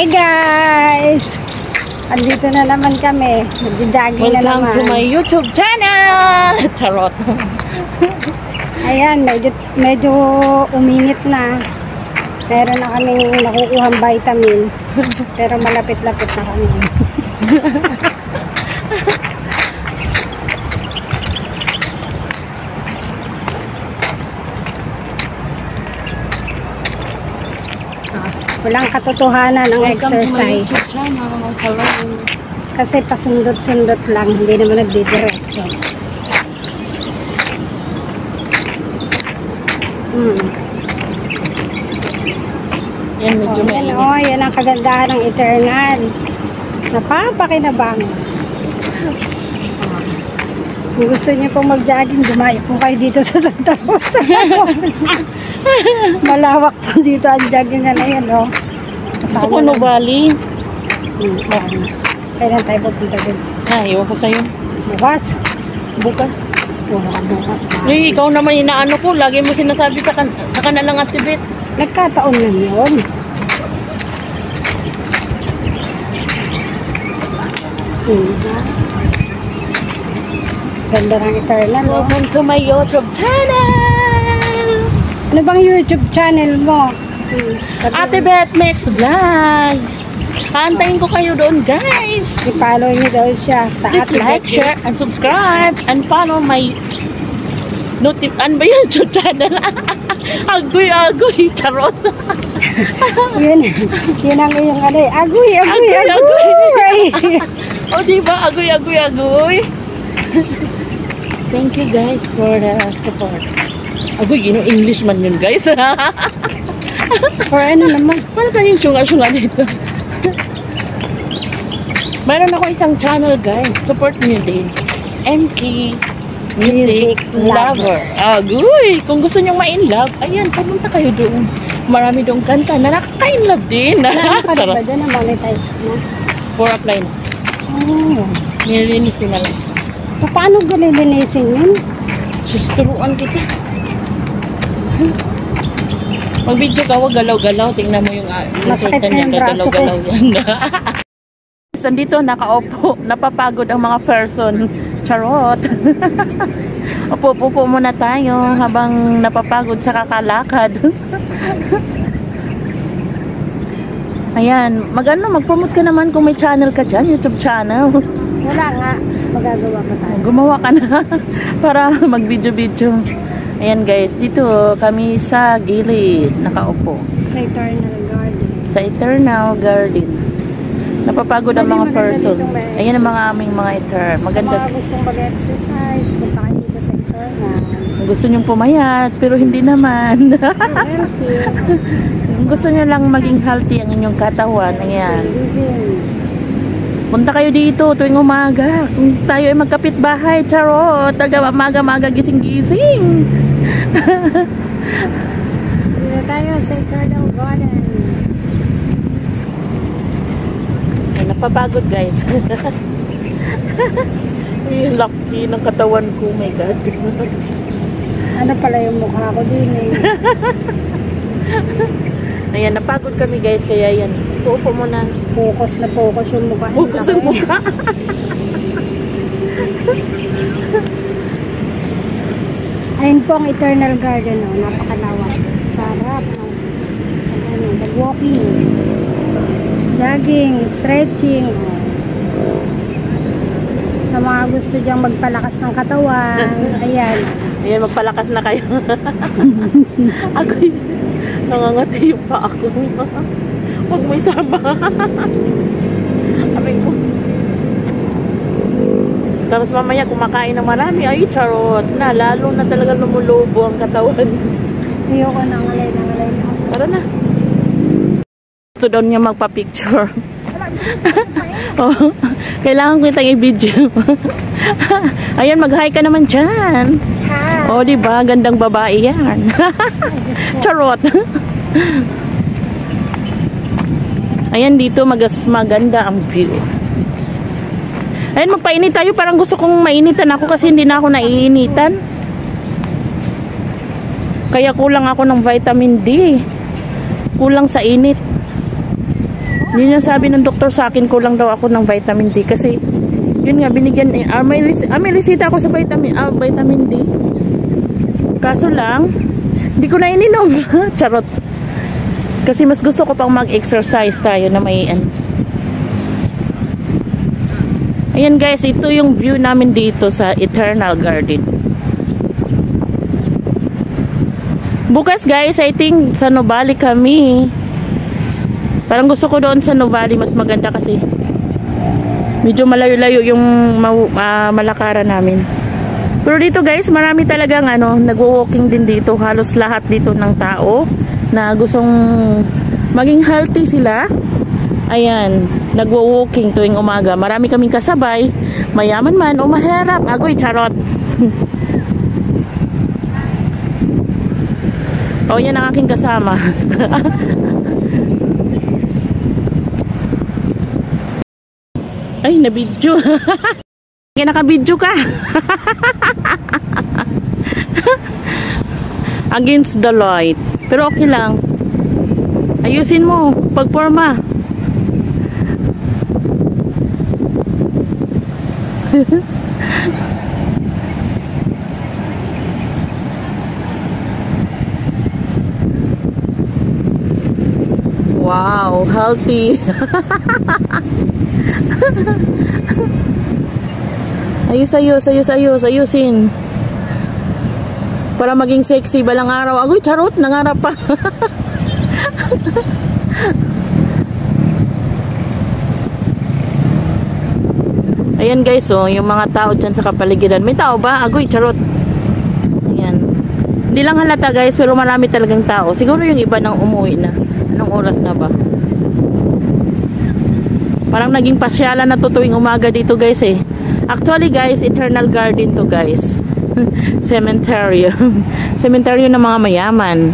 Hi guys! Andito na naman kami. Nag-jogging na naman. Welcome to my YouTube channel! Charot! Ayan, medyo uminit na. Meron na kaming nakukuhang vitamins. Pero malapit-lapit na kami. Walang katotohanan ng exercise. Kasi pasundot-sundot lang, hindi naman nagdidiretso. Yan, medyo mainit. Yan ang kagandahan ng Eternal. Napapakinabang. Kung gusto niyo pong mag-jogging, dumayo po kayo dito sa Santa Rosa. Malawak po dito ang jogging na yan, no? Gusto ko no Valley. Kailan tayo pupunta din? Iwan ko sa'yo. Bukas? Bukas. Bukas. Ay, ikaw naman inaano ko. Lagi mo sinasabi sa kanalang activate. Nagkataon lang yun. Ganda ng Eternal, no? Welcome to my YouTube channel! Ano bang YouTube channel mo? Ate Beth Makes Vlog! Aantayin ko kayo doon, guys! I-follow niyo daw siya sa Please like, share, and subscribe, and follow my ano ba YouTube channel? Agoy, charot! Yun ang iyong ano eh. Agoy! O diba? Agoy! Thank you guys for the support. Agoy, English man yun, guys. For ano naman? Para tayong syunga-syunga dito. Meron ako isang channel, guys. Support niyo din. MK Music Lover. Agoy! Kung gusto nyong ma-inlove, ayan, pumunta kayo doon. Marami doon kanta na nakaka-inlove din. Nakakaliba ba dyan na monetize na? For apply na. Nililinis din na lang. Paano galilinisin yun? Susturuan kita. Mag-video ka, wag galaw-galaw. Tingnan mo yung resulta niya. Galaw-galaw yan. Sandito, nakaupo. Napapagod ang mga person. Charot. Upo-upo muna tayo habang napapagod sa kakalakad. Ayan. Mag-promote ka naman kung may channel ka dyan. YouTube channel. Wala nga. Magagawa pa tayo. Gumawa ka na para mag-video-video. Ayan guys, dito kami sa gilid nakaupo. Sa Eternal Garden. Sa Eternal Garden. Napapagod ang mga person. Ayan ang aming mga eternal. Maganda. Mga gustong mag-exercise, punta kayo dito sa Eternal. Gusto nyong pumayat, pero hindi naman. Gusto nyo lang maging healthy ang inyong katawan. Ayan. Punta kayo dito tuwing umaga. Kung tayo ay magkapit-bahay, charot. Maga-maga gising-gising. Dito tayo sa Eternal Garden. Ay, napapagod guys. Yung laki ng katawan ko. Oh my God. Ano pala yung mukha ko din eh. Ayan, napagod kami guys. Kaya yan. Uupo muna. Focus na focus yung mukha. Focus yung mukha. Ayun po ang Eternal Garden. Oh. Napakalawak. Sarap. Mag-walking. Jogging. Stretching. Oh. Sa mga gusto dyang magpalakas ng katawan. Ayan. Ayan, magpalakas na kayo. Agoy. Nangangati pa ako. Huwag mo isama. Amin ko. Tapos mamaya kumakain ng marami. Ay, charot na. Lalo na talaga lumulubo ang katawan. Ayoko nangalay. Tara na. Gusto daw niya magpa-picture. Oh, kailangan ko itang i-video. Ayan, mag-hi ka naman dyan. O, oh, diba? Gandang babae yan. Charot. Ayan, dito maganda ang view. Ayan, magpainit tayo. Parang gusto kong mainitan ako kasi hindi na ako naiinitan. Kaya kulang ako ng vitamin D. Kulang sa init. Hindi na sabi ng doktor sa akin, kulang daw ako ng vitamin D kasi yun nga binigyan may resita ako sa vitamin D. Kaso lang hindi ko na ininom. Charot. Kasi mas gusto ko pang mag-exercise tayo na may Ayan guys, ito yung view namin dito sa Eternal Garden. Bukas guys, I think sa Nuvali kami. Parang gusto ko doon sa Nuvali, mas maganda kasi medyo malayo-layo yung malakaran namin. Pero dito guys, marami talagang nagwo-walking din dito. Halos lahat dito ng tao na gustong maging healthy sila. Ayan, nagwo-walking tuwing umaga. Marami kaming kasabay, mayaman man o mahirap. Agoy, charot. O, yan ang aking kasama. Ay, nabidyo. Kaya nakabidyo ka. Against the light. Pero okay lang. Ayusin mo, pagporma. Wow, healthy. Ayusin. Para maging sexy balang araw. Agoy, charot, nangarap pa. Ayan guys, yung mga tao dyan sa kapaligiran. May tao ba? Agoy, charot. Ayan. Hindi lang halata guys, pero marami talagang tao. Siguro yung iba nang umuwi na. Anong oras na ba? Parang naging pasyalan na to tuwing umaga dito guys eh. Actually guys, Eternal Garden to guys. Cemetery. Cemetery ng mga mayaman.